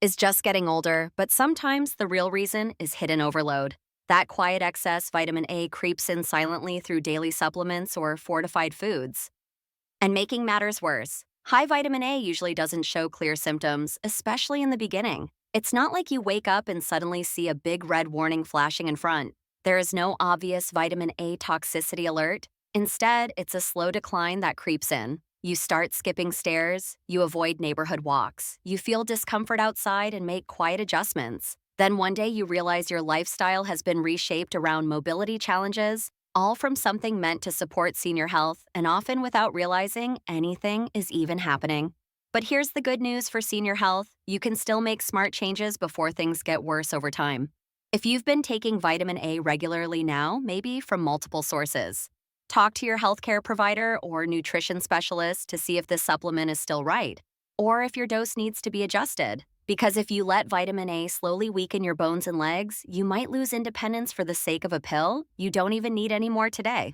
is just getting older, but sometimes the real reason is hidden overload. That quiet excess vitamin A creeps in silently through daily supplements or fortified foods. And making matters worse, high vitamin A usually doesn't show clear symptoms, especially in the beginning. It's not like you wake up and suddenly see a big red warning flashing in front. There is no obvious vitamin A toxicity alert. Instead, it's a slow decline that creeps in. You start skipping stairs, you avoid neighborhood walks, you feel discomfort outside and make quiet adjustments. Then one day you realize your lifestyle has been reshaped around mobility challenges, all from something meant to support senior health, and often without realizing anything is even happening. But here's the good news for senior health: you can still make smart changes before things get worse over time. If you've been taking vitamin A regularly now, maybe from multiple sources, talk to your healthcare provider or nutrition specialist to see if this supplement is still right, or if your dose needs to be adjusted. Because if you let vitamin A slowly weaken your bones and legs, you might lose independence for the sake of a pill you don't even need anymore today.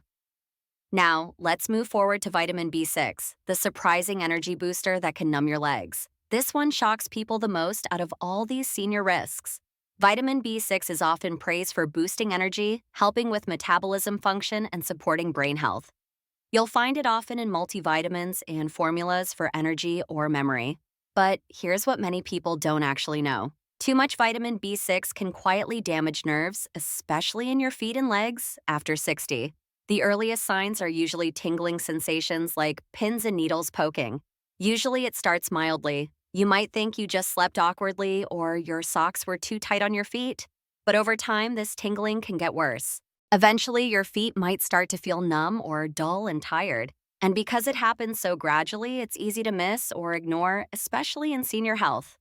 Now, let's move forward to vitamin B6, the surprising energy booster that can numb your legs. This one shocks people the most out of all these senior risks. Vitamin B6 is often praised for boosting energy, helping with metabolism function, and supporting brain health. You'll find it often in multivitamins and formulas for energy or memory. But here's what many people don't actually know. Too much vitamin B6 can quietly damage nerves, especially in your feet and legs, after 60. The earliest signs are usually tingling sensations like pins and needles poking. Usually it starts mildly. You might think you just slept awkwardly or your socks were too tight on your feet. But over time, this tingling can get worse. Eventually, your feet might start to feel numb or dull and tired. And because it happens so gradually, it's easy to miss or ignore, especially in senior health.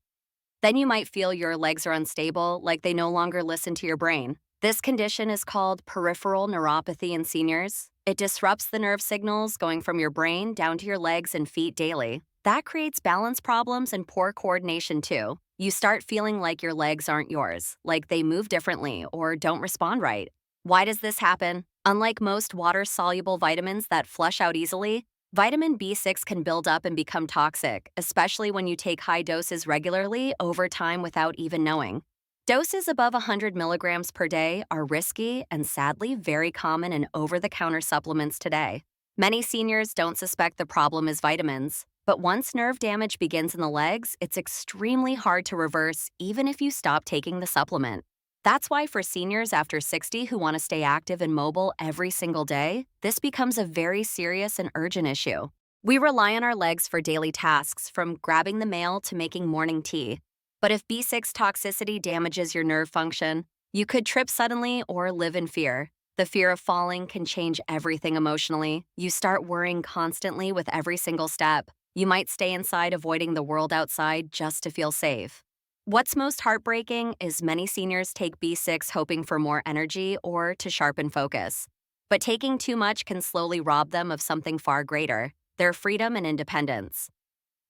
Then you might feel your legs are unstable, like they no longer listen to your brain. This condition is called peripheral neuropathy in seniors. It disrupts the nerve signals going from your brain down to your legs and feet daily. That creates balance problems and poor coordination too. You start feeling like your legs aren't yours, like they move differently or don't respond right. Why does this happen? Unlike most water-soluble vitamins that flush out easily, vitamin B6 can build up and become toxic, especially when you take high doses regularly over time without even knowing. Doses above 100 milligrams per day are risky and sadly very common in over-the-counter supplements today. Many seniors don't suspect the problem is vitamins, but once nerve damage begins in the legs, it's extremely hard to reverse even if you stop taking the supplement. That's why for seniors after 60 who want to stay active and mobile every single day, this becomes a very serious and urgent issue. We rely on our legs for daily tasks, from grabbing the mail to making morning tea. But if B6 toxicity damages your nerve function, you could trip suddenly or live in fear. The fear of falling can change everything emotionally. You start worrying constantly with every single step. You might stay inside avoiding the world outside just to feel safe. What's most heartbreaking is many seniors take B6 hoping for more energy or to sharpen focus. But taking too much can slowly rob them of something far greater: their freedom and independence.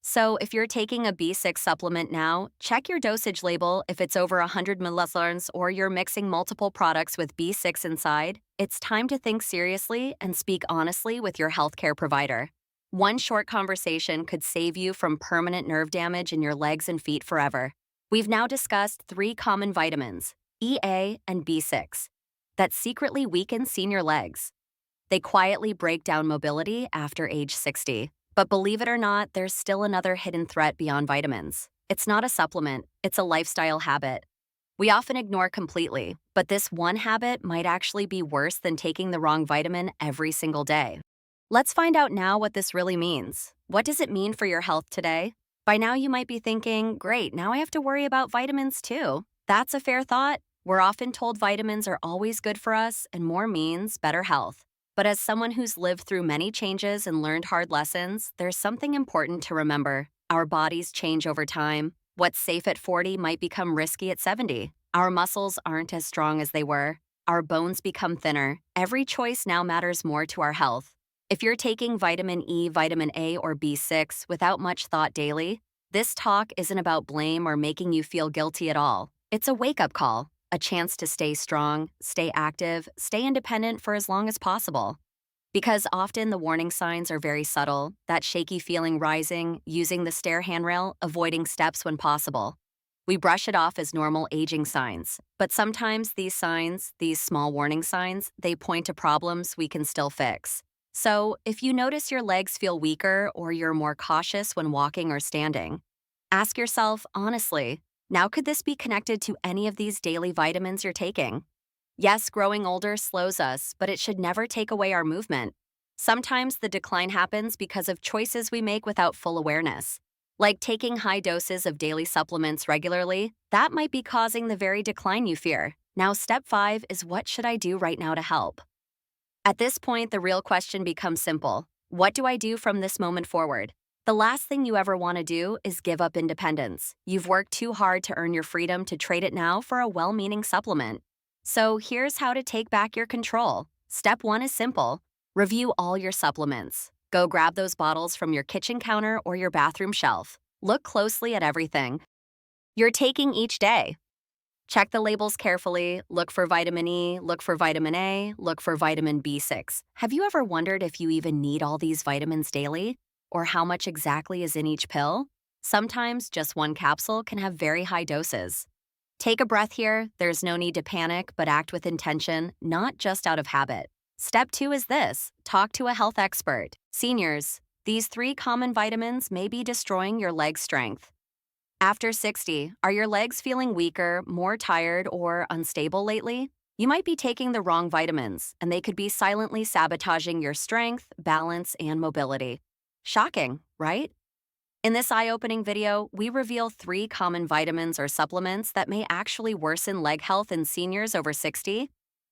So if you're taking a B6 supplement now, check your dosage label. If it's over 100 milliliters or you're mixing multiple products with B6 inside, it's time to think seriously and speak honestly with your healthcare provider. One short conversation could save you from permanent nerve damage in your legs and feet forever. We've now discussed 3 common vitamins, EA and B6, that secretly weaken senior legs. They quietly break down mobility after age 60. But believe it or not, there's still another hidden threat beyond vitamins. It's not a supplement, it's a lifestyle habit. We often ignore completely, but this one habit might actually be worse than taking the wrong vitamin every single day. Let's find out now what this really means. What does it mean for your health today? By now you might be thinking, great, now I have to worry about vitamins too. That's a fair thought. We're often told vitamins are always good for us and more means better health. But as someone who's lived through many changes and learned hard lessons, there's something important to remember. Our bodies change over time. What's safe at 40 might become risky at 70. Our muscles aren't as strong as they were. Our bones become thinner. Every choice now matters more to our health. If you're taking vitamin E, vitamin A, or B6 without much thought daily, this talk isn't about blame or making you feel guilty at all. It's a wake-up call. A chance to stay strong, stay active, stay independent for as long as possible. Because often the warning signs are very subtle: that shaky feeling rising, using the stair handrail, avoiding steps when possible. We brush it off as normal aging signs, but sometimes these signs, these small warning signs, they point to problems we can still fix. So, if you notice your legs feel weaker or you're more cautious when walking or standing, ask yourself honestly, now could this be connected to any of these daily vitamins you're taking? Yes, growing older slows us, but it should never take away our movement. Sometimes the decline happens because of choices we make without full awareness. Like taking high doses of daily supplements regularly, that might be causing the very decline you fear. Now, step 5 is what should I do right now to help? At this point, the real question becomes simple. What do I do from this moment forward? The last thing you ever want to do is give up independence. You've worked too hard to earn your freedom to trade it now for a well-meaning supplement. So here's how to take back your control. Step 1 is simple. Review all your supplements. Go grab those bottles from your kitchen counter or your bathroom shelf. Look closely at everything you're taking each day. Check the labels carefully, look for vitamin E, look for vitamin A, look for vitamin B6. Have you ever wondered if you even need all these vitamins daily? Or how much exactly is in each pill? Sometimes just one capsule can have very high doses. Take a breath here, there's no need to panic, but act with intention, not just out of habit. Step 2 is this: talk to a health expert. Seniors, these 3 common vitamins may be destroying your leg strength. After 60, are your legs feeling weaker, more tired, or unstable lately? You might be taking the wrong vitamins, and they could be silently sabotaging your strength, balance, and mobility. Shocking, right? In this eye-opening video, we reveal 3 common vitamins or supplements that may actually worsen leg health in seniors over 60,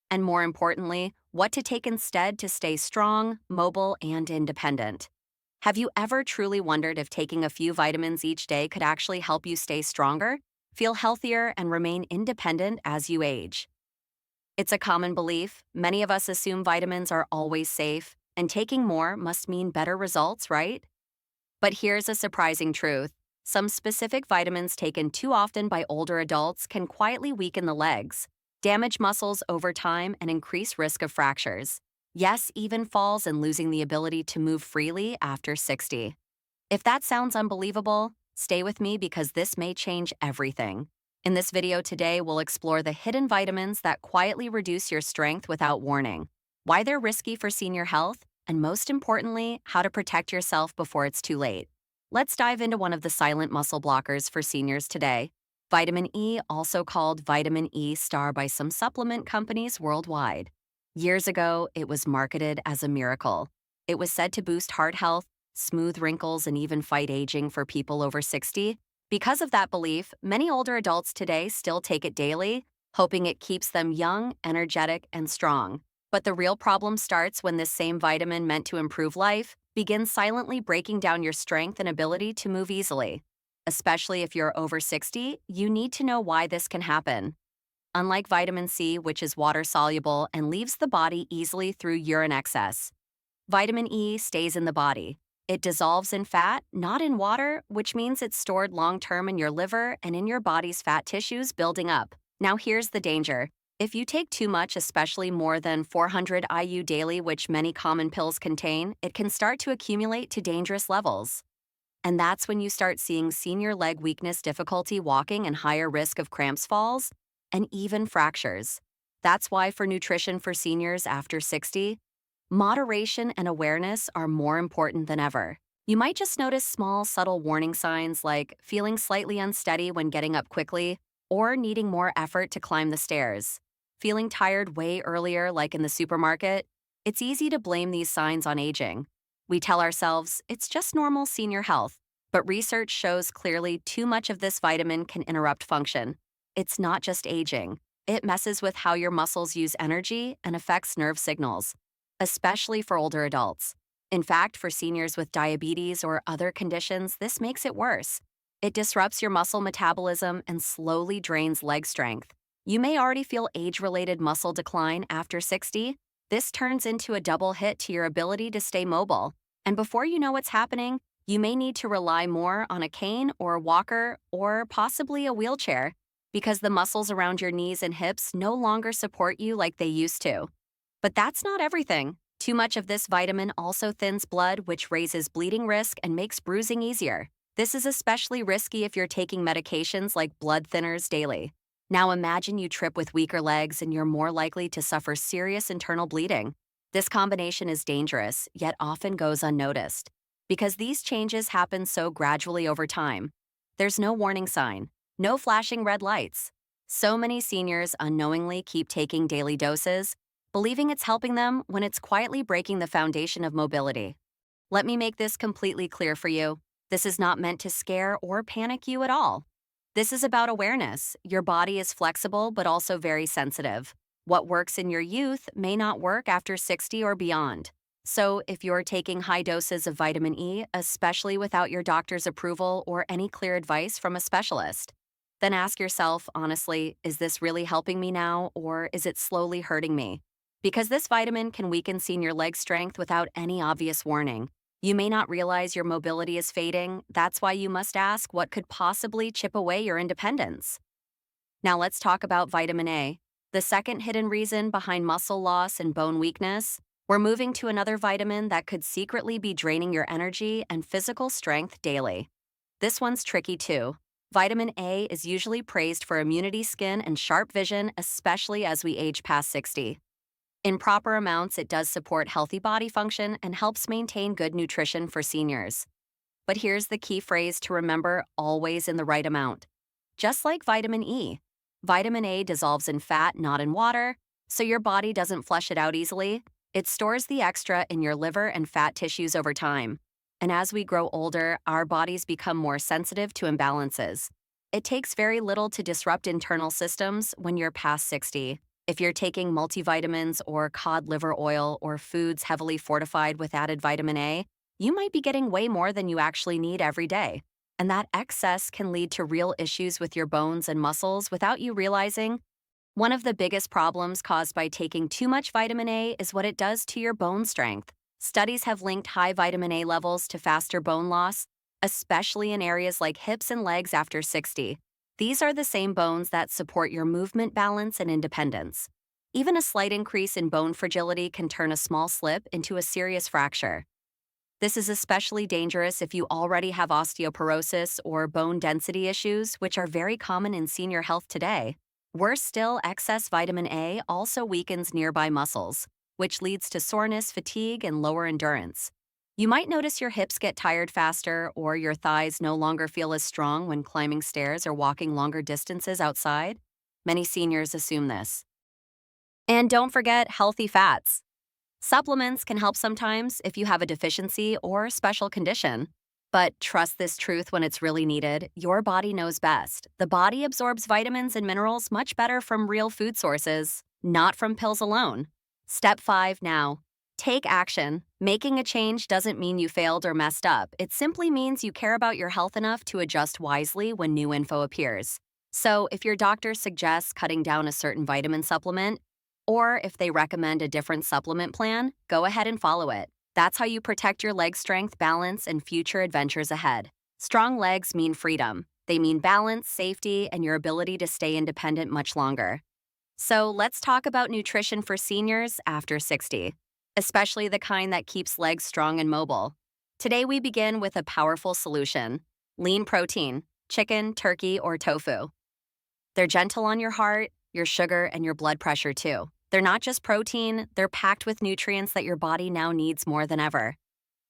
and more importantly, what to take instead to stay strong, mobile, and independent. Have you ever truly wondered if taking a few vitamins each day could actually help you stay stronger, feel healthier, and remain independent as you age? It's a common belief. Many of us assume vitamins are always safe, and taking more must mean better results, right? But here's a surprising truth. Some specific vitamins taken too often by older adults can quietly weaken the legs, damage muscles over time, and increase risk of fractures. Yes, even falls and losing the ability to move freely after 60. If that sounds unbelievable, stay with me because this may change everything. In this video today, we'll explore the hidden vitamins that quietly reduce your strength without warning, why they're risky for senior health, and most importantly, how to protect yourself before it's too late. Let's dive into one of the silent muscle blockers for seniors today: vitamin E, also called vitamin E star by some supplement companies worldwide. Years ago, it was marketed as a miracle. It was said to boost heart health, smooth wrinkles, and even fight aging for people over 60. Because of that belief, many older adults today still take it daily, hoping it keeps them young, energetic, and strong. But the real problem starts when this same vitamin meant to improve life begins silently breaking down your strength and ability to move easily. Especially if you're over 60, you need to know why this can happen. Unlike vitamin C, which is water-soluble and leaves the body easily through urine excess, vitamin E stays in the body. It dissolves in fat, not in water, which means it's stored long-term in your liver and in your body's fat tissues building up. Now here's the danger. If you take too much, especially more than 400 IU daily, which many common pills contain, it can start to accumulate to dangerous levels. And that's when you start seeing senior leg weakness, difficulty walking, and higher risk of cramps, falls, and even fractures. That's why for nutrition for seniors after 60, moderation and awareness are more important than ever. You might just notice small, subtle warning signs like feeling slightly unsteady when getting up quickly or needing more effort to climb the stairs. Feeling tired way earlier, like in the supermarket. It's easy to blame these signs on aging. We tell ourselves it's just normal senior health, but research shows clearly too much of this vitamin can interrupt function. It's not just aging. It messes with how your muscles use energy and affects nerve signals, especially for older adults. In fact, for seniors with diabetes or other conditions, this makes it worse. It disrupts your muscle metabolism and slowly drains leg strength. You may already feel age-related muscle decline after 60. This turns into a double hit to your ability to stay mobile. And before you know what's happening, you may need to rely more on a cane or walker or possibly a wheelchair because the muscles around your knees and hips no longer support you like they used to. But that's not everything. Too much of this vitamin also thins blood, which raises bleeding risk and makes bruising easier. This is especially risky if you're taking medications like blood thinners daily. Now imagine you trip with weaker legs and you're more likely to suffer serious internal bleeding. This combination is dangerous, yet often goes unnoticed. Because these changes happen so gradually over time, there's no warning sign, no flashing red lights. So many seniors unknowingly keep taking daily doses, believing it's helping them when it's quietly breaking the foundation of mobility. Let me make this completely clear for you. This is not meant to scare or panic you at all. This is about awareness. Your body is flexible but also very sensitive. What works in your youth may not work after 60 or beyond. So, if you're taking high doses of vitamin E, especially without your doctor's approval or any clear advice from a specialist, then ask yourself honestly, is this really helping me now or is it slowly hurting me? Because this vitamin can weaken senior leg strength without any obvious warning. You may not realize your mobility is fading. That's why you must ask what could possibly chip away your independence. Now let's talk about vitamin A, the second hidden reason behind muscle loss and bone weakness. We're moving to another vitamin that could secretly be draining your energy and physical strength daily. This one's tricky too. Vitamin A is usually praised for immunity, skin, and sharp vision, especially as we age past 60. In proper amounts, it does support healthy body function and helps maintain good nutrition for seniors. But here's the key phrase to remember: always in the right amount. Just like vitamin E, vitamin A dissolves in fat, not in water, so your body doesn't flush it out easily. It stores the extra in your liver and fat tissues over time. And as we grow older, our bodies become more sensitive to imbalances. It takes very little to disrupt internal systems when you're past 60. If you're taking multivitamins or cod liver oil or foods heavily fortified with added vitamin A, you might be getting way more than you actually need every day. And that excess can lead to real issues with your bones and muscles without you realizing. One of the biggest problems caused by taking too much vitamin A is what it does to your bone strength. Studies have linked high vitamin A levels to faster bone loss, especially in areas like hips and legs after 60. These are the same bones that support your movement, balance, and independence. Even a slight increase in bone fragility can turn a small slip into a serious fracture. This is especially dangerous if you already have osteoporosis or bone density issues, which are very common in senior health today. Worse still, excess vitamin A also weakens nearby muscles, which leads to soreness, fatigue, and lower endurance. You might notice your hips get tired faster or your thighs no longer feel as strong when climbing stairs or walking longer distances outside. Many seniors assume this. And don't forget healthy fats. Supplements can help sometimes if you have a deficiency or special condition. But trust this truth when it's really needed. Your body knows best. The body absorbs vitamins and minerals much better from real food sources, not from pills alone. Step 5 now. Take action. Making a change doesn't mean you failed or messed up. It simply means you care about your health enough to adjust wisely when new info appears. So, if your doctor suggests cutting down a certain vitamin supplement, or if they recommend a different supplement plan, go ahead and follow it. That's how you protect your leg strength, balance, and future adventures ahead. Strong legs mean freedom. They mean balance, safety, and your ability to stay independent much longer. So, let's talk about nutrition for seniors after 60. Especially the kind that keeps legs strong and mobile. Today we begin with a powerful solution: lean protein, chicken, turkey, or tofu. They're gentle on your heart, your sugar, and your blood pressure too. They're not just protein, they're packed with nutrients that your body now needs more than ever.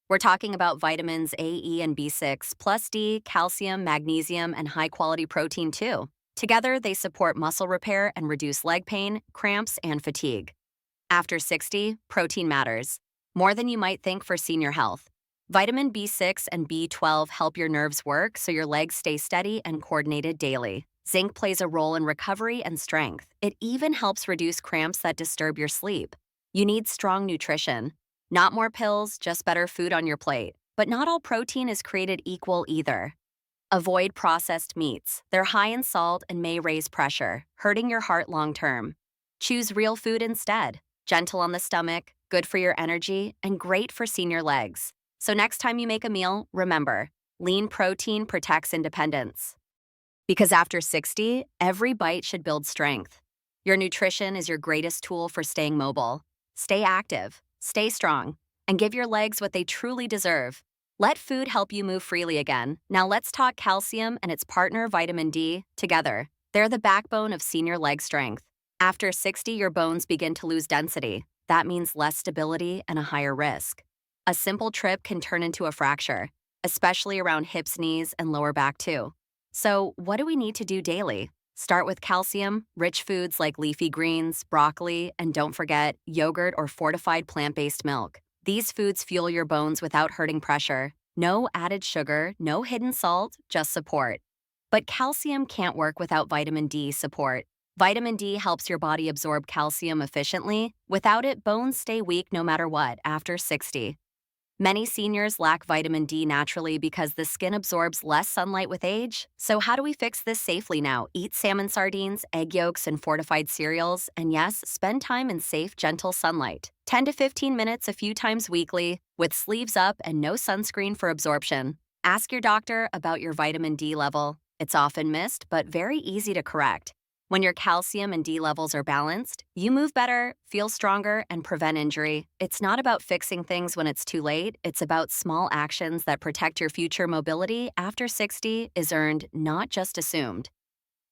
We're talking about vitamins A, E, and B6, plus D, calcium, magnesium, and high-quality protein too. Together, they support muscle repair and reduce leg pain, cramps, and fatigue. After 60, protein matters more than you might think for senior health. Vitamin B6 and B12 help your nerves work so your legs stay steady and coordinated daily. Zinc plays a role in recovery and strength. It even helps reduce cramps that disturb your sleep. You need strong nutrition. Not more pills, just better food on your plate. But not all protein is created equal either. Avoid processed meats. They're high in salt and may raise pressure, hurting your heart long term. Choose real food instead. Gentle on the stomach, good for your energy, and great for senior legs. So next time you make a meal, remember, lean protein protects independence. Because after 60, every bite should build strength. Your nutrition is your greatest tool for staying mobile. Stay active, stay strong, and give your legs what they truly deserve. Let food help you move freely again. Now let's talk calcium and its partner vitamin D together. They're the backbone of senior leg strength. After 60, your bones begin to lose density. That means less stability and a higher risk. A simple trip can turn into a fracture, especially around hips, knees, and lower back too. So, what do we need to do daily? Start with calcium, rich foods like leafy greens, broccoli, and don't forget yogurt or fortified plant-based milk. These foods fuel your bones without hurting pressure. No added sugar, no hidden salt, just support. But calcium can't work without vitamin D support. Vitamin D helps your body absorb calcium efficiently. Without it, bones stay weak no matter what after 60. Many seniors lack vitamin D naturally because the skin absorbs less sunlight with age. So how do we fix this safely now? Eat salmon sardines, egg yolks, and fortified cereals. And yes, spend time in safe, gentle sunlight. 10 to 15 minutes a few times weekly, with sleeves up and no sunscreen for absorption. Ask your doctor about your vitamin D level. It's often missed, but very easy to correct. When your calcium and D levels are balanced, you move better, feel stronger, and prevent injury. It's not about fixing things when it's too late. It's about small actions that protect your future mobility after 60 is earned, not just assumed.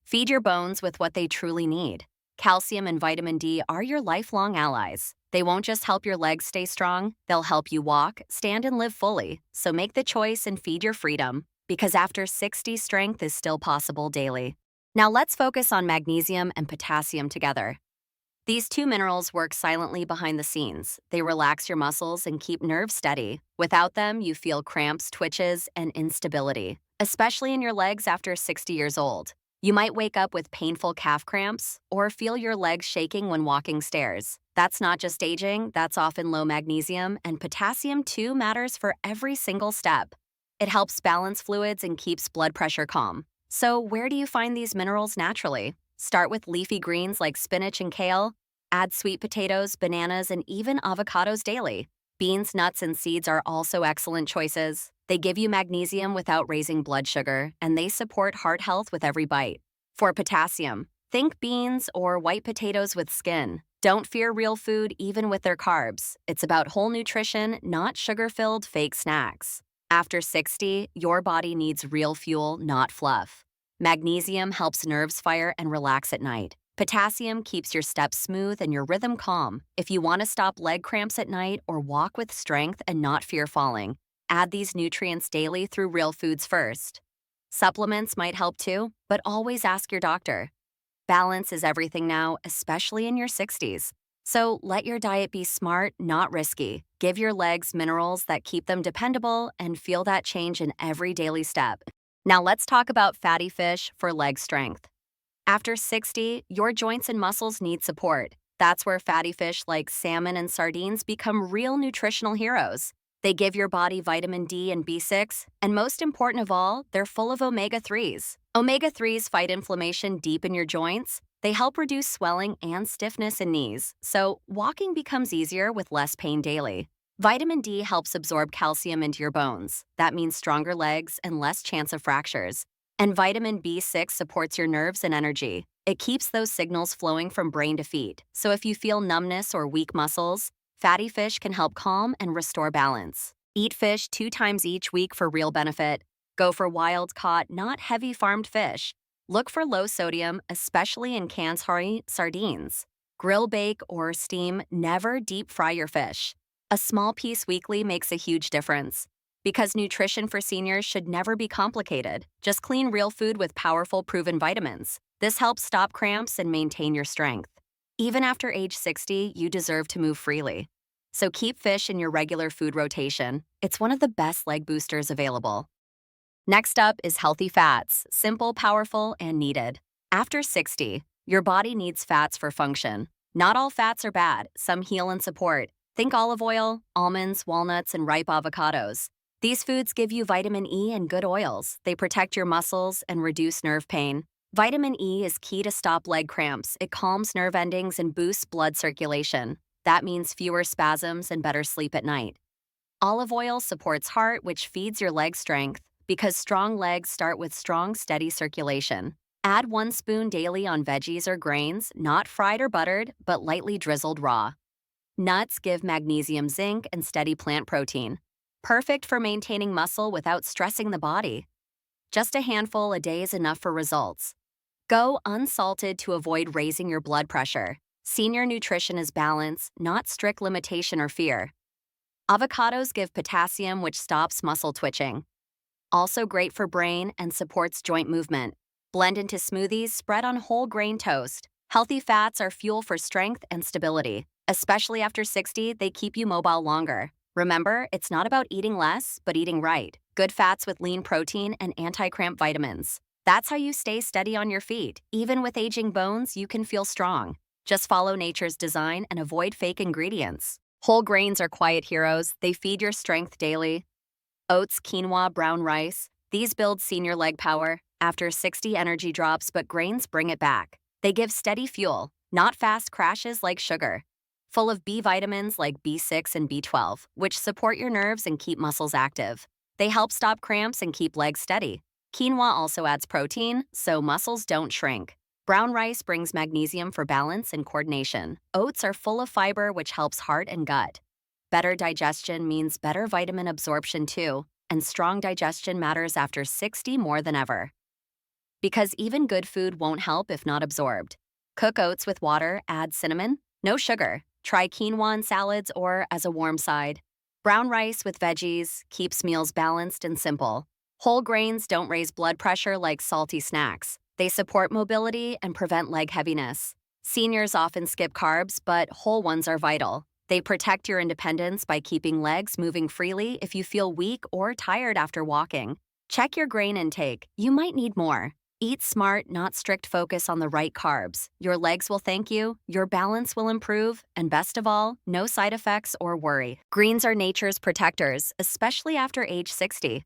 Feed your bones with what they truly need. Calcium and vitamin D are your lifelong allies. They won't just help your legs stay strong, they'll help you walk, stand, and live fully. So make the choice and feed your freedom, because after 60, strength is still possible daily. Now let's focus on magnesium and potassium together. These two minerals work silently behind the scenes. They relax your muscles and keep nerves steady. Without them, you feel cramps, twitches, and instability, especially in your legs after 60 years old. You might wake up with painful calf cramps or feel your legs shaking when walking stairs. That's not just aging, that's often low magnesium, and potassium too matters for every single step. It helps balance fluids and keeps blood pressure calm. So where do you find these minerals naturally? Start with leafy greens like spinach and kale. Add sweet potatoes, bananas, and even avocados daily. Beans, nuts, and seeds are also excellent choices. They give you magnesium without raising blood sugar, and they support heart health with every bite. For potassium, think beans or white potatoes with skin. Don't fear real food even with their carbs. It's about whole nutrition, not sugar-filled fake snacks. After 60, your body needs real fuel, not fluff. Magnesium helps nerves fire and relax at night. Potassium keeps your steps smooth and your rhythm calm. If you want to stop leg cramps at night or walk with strength and not fear falling, add these nutrients daily through real foods first. Supplements might help too, but always ask your doctor. Balance is everything now, especially in your 60s. So let your diet be smart, not risky. Give your legs minerals that keep them dependable and feel that change in every daily step. Now let's talk about fatty fish for leg strength. After 60, your joints and muscles need support. That's where fatty fish like salmon and sardines become real nutritional heroes. They give your body vitamin D and B6, and most important of all, they're full of omega-3s. Omega-3s fight inflammation deep in your joints. They help reduce swelling and stiffness in knees, so walking becomes easier with less pain daily. Vitamin D helps absorb calcium into your bones. That means stronger legs and less chance of fractures. And vitamin B6 supports your nerves and energy. It keeps those signals flowing from brain to feet. So if you feel numbness or weak muscles, fatty fish can help calm and restore balance. Eat fish 2 times each week for real benefit. Go for wild-caught, not heavy farmed fish. Look for low sodium, especially in canned sardines. Grill, bake, or steam, never deep fry your fish. A small piece weekly makes a huge difference. Because nutrition for seniors should never be complicated. Just clean real food with powerful proven vitamins. This helps stop cramps and maintain your strength. Even after age 60, you deserve to move freely. So keep fish in your regular food rotation. It's one of the best leg boosters available. Next up is healthy fats, simple, powerful, and needed. After 60, your body needs fats for function. Not all fats are bad, some heal and support. Think olive oil, almonds, walnuts, and ripe avocados. These foods give you vitamin E and good oils. They protect your muscles and reduce nerve pain. Vitamin E is key to stop leg cramps. It calms nerve endings and boosts blood circulation. That means fewer spasms and better sleep at night. Olive oil supports heart, which feeds your leg strength, because strong legs start with strong, steady circulation. Add 1 spoon daily on veggies or grains, not fried or buttered, but lightly drizzled raw. Nuts give magnesium, zinc, and steady plant protein. perfect for maintaining muscle without stressing the body. Just a handful a day is enough for results. Go unsalted to avoid raising your blood pressure. Senior nutrition is balance, not strict limitation or fear. Avocados give potassium, which stops muscle twitching. Also great for brain and supports joint movement. Blend into smoothies, spread on whole grain toast. Healthy fats are fuel for strength and stability. Especially after 60, they keep you mobile longer. Remember, it's not about eating less, but eating right. Good fats with lean protein and anti-cramp vitamins. That's how you stay steady on your feet. Even with aging bones, you can feel strong. Just follow nature's design and avoid fake ingredients. Whole grains are quiet heroes. They feed your strength daily. Oats, quinoa, brown rice. These build senior leg power. After 60, energy drops, but grains bring it back. They give steady fuel, not fast crashes like sugar. Full of B vitamins like B6 and B12, which support your nerves and keep muscles active. They help stop cramps and keep legs steady. Quinoa also adds protein, so muscles don't shrink. Brown rice brings magnesium for balance and coordination. Oats are full of fiber, which helps heart and gut. Better digestion means better vitamin absorption too, and strong digestion matters after 60 more than ever. Because even good food won't help if not absorbed. Cook oats with water, add cinnamon, no sugar. Try quinoa in salads or as a warm side. Brown rice with veggies keeps meals balanced and simple. Whole grains don't raise blood pressure like salty snacks. They support mobility and prevent leg heaviness. Seniors often skip carbs, but whole ones are vital. They protect your independence by keeping legs moving freely if you feel weak or tired after walking. Check your grain intake. You might need more. Eat smart, not strict focus on the right carbs. Your legs will thank you, your balance will improve, and best of all, no side effects or worry. Greens are nature's protectors, especially after age 60.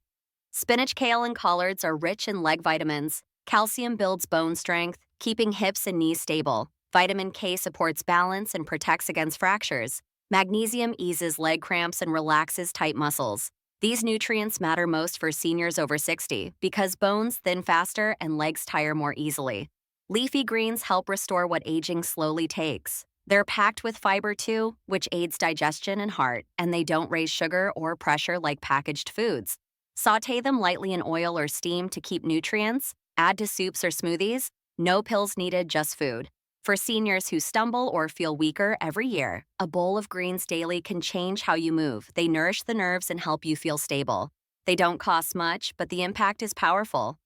Spinach, kale, and collards are rich in leg vitamins. Calcium builds bone strength, keeping hips and knees stable. Vitamin K supports balance and protects against fractures. Magnesium eases leg cramps and relaxes tight muscles. These nutrients matter most for seniors over 60 because bones thin faster and legs tire more easily. Leafy greens help restore what aging slowly takes. They're packed with fiber too, which aids digestion and heart, and they don't raise sugar or pressure like packaged foods. Sauté them lightly in oil or steam to keep nutrients. Add to soups or smoothies. No pills needed, just food. For seniors who stumble or feel weaker every year, a bowl of greens daily can change how you move. They nourish the nerves and help you feel stable. They don't cost much, but the impact is powerful.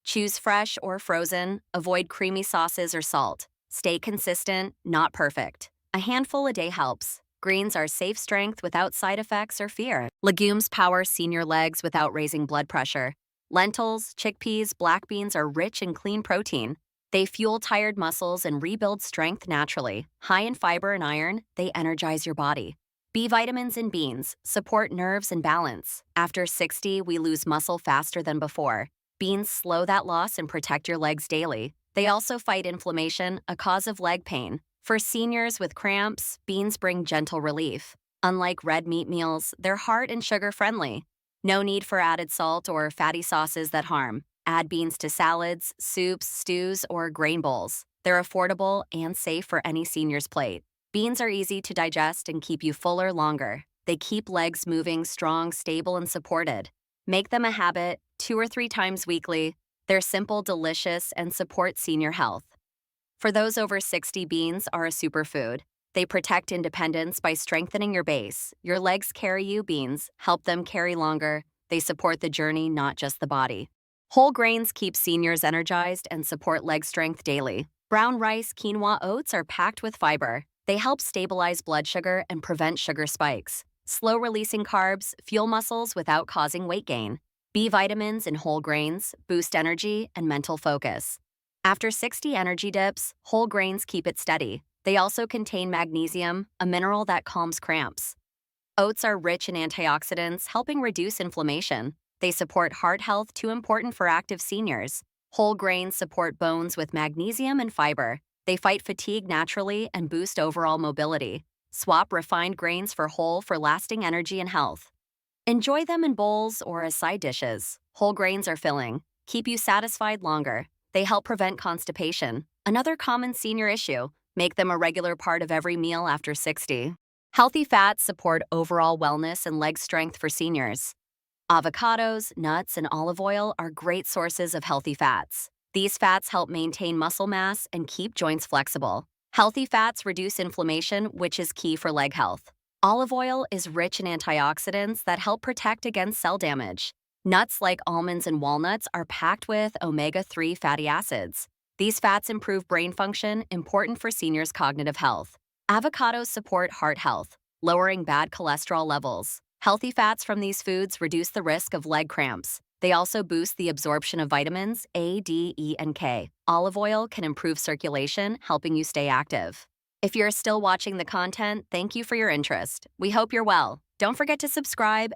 Choose fresh or frozen. Avoid creamy sauces or salt. Stay consistent, not perfect. A handful a day helps. Greens are safe strength without side effects or fear. Legumes power senior legs without raising blood pressure. Lentils, chickpeas, black beans are rich in clean protein. They fuel tired muscles and rebuild strength naturally. High in fiber and iron, they energize your body. B vitamins in beans support nerves and balance. After 60, we lose muscle faster than before. Beans slow that loss and protect your legs daily. They also fight inflammation, a cause of leg pain. For seniors with cramps, beans bring gentle relief. Unlike red meat meals, they're heart and sugar friendly. No need for added salt or fatty sauces that harm. Add beans to salads, soups, stews, or grain bowls. They're affordable and safe for any senior's plate. Beans are easy to digest and keep you fuller longer. They keep legs moving strong, stable, and supported. Make them a habit, 2 or 3 times weekly. They're simple, delicious, and support senior health. For those over 60, beans are a superfood. They protect independence by strengthening your base. Your legs carry you, beans help them carry longer. They support the journey, not just the body. Whole grains keep seniors energized and support leg strength daily. Brown rice, quinoa, oats are packed with fiber. They help stabilize blood sugar and prevent sugar spikes. Slow-releasing carbs fuel muscles without causing weight gain. B vitamins in whole grains boost energy and mental focus. After 60 energy dips, whole grains keep it steady. They also contain magnesium, a mineral that calms cramps. Oats are rich in antioxidants, helping reduce inflammation. They support heart health, too important for active seniors. Whole grains support bones with magnesium and fiber. They fight fatigue naturally and boost overall mobility. Swap refined grains for whole for lasting energy and health. Enjoy them in bowls or as side dishes. Whole grains are filling, keep you satisfied longer. They help prevent constipation, another common senior issue. Make them a regular part of every meal after 60. Healthy fats support overall wellness and leg strength for seniors. Avocados, nuts, and olive oil are great sources of healthy fats. These fats help maintain muscle mass and keep joints flexible. Healthy fats reduce inflammation, which is key for leg health. Olive oil is rich in antioxidants that help protect against cell damage. Nuts like almonds and walnuts are packed with omega-3 fatty acids. These fats improve brain function, important for seniors' cognitive health. Avocados support heart health, lowering bad cholesterol levels. Healthy fats from these foods reduce the risk of leg cramps. They also boost the absorption of vitamins A, D, E, and K. Olive oil can improve circulation, helping you stay active. If you're still watching the content, thank you for your interest. We hope you're well. Don't forget to subscribe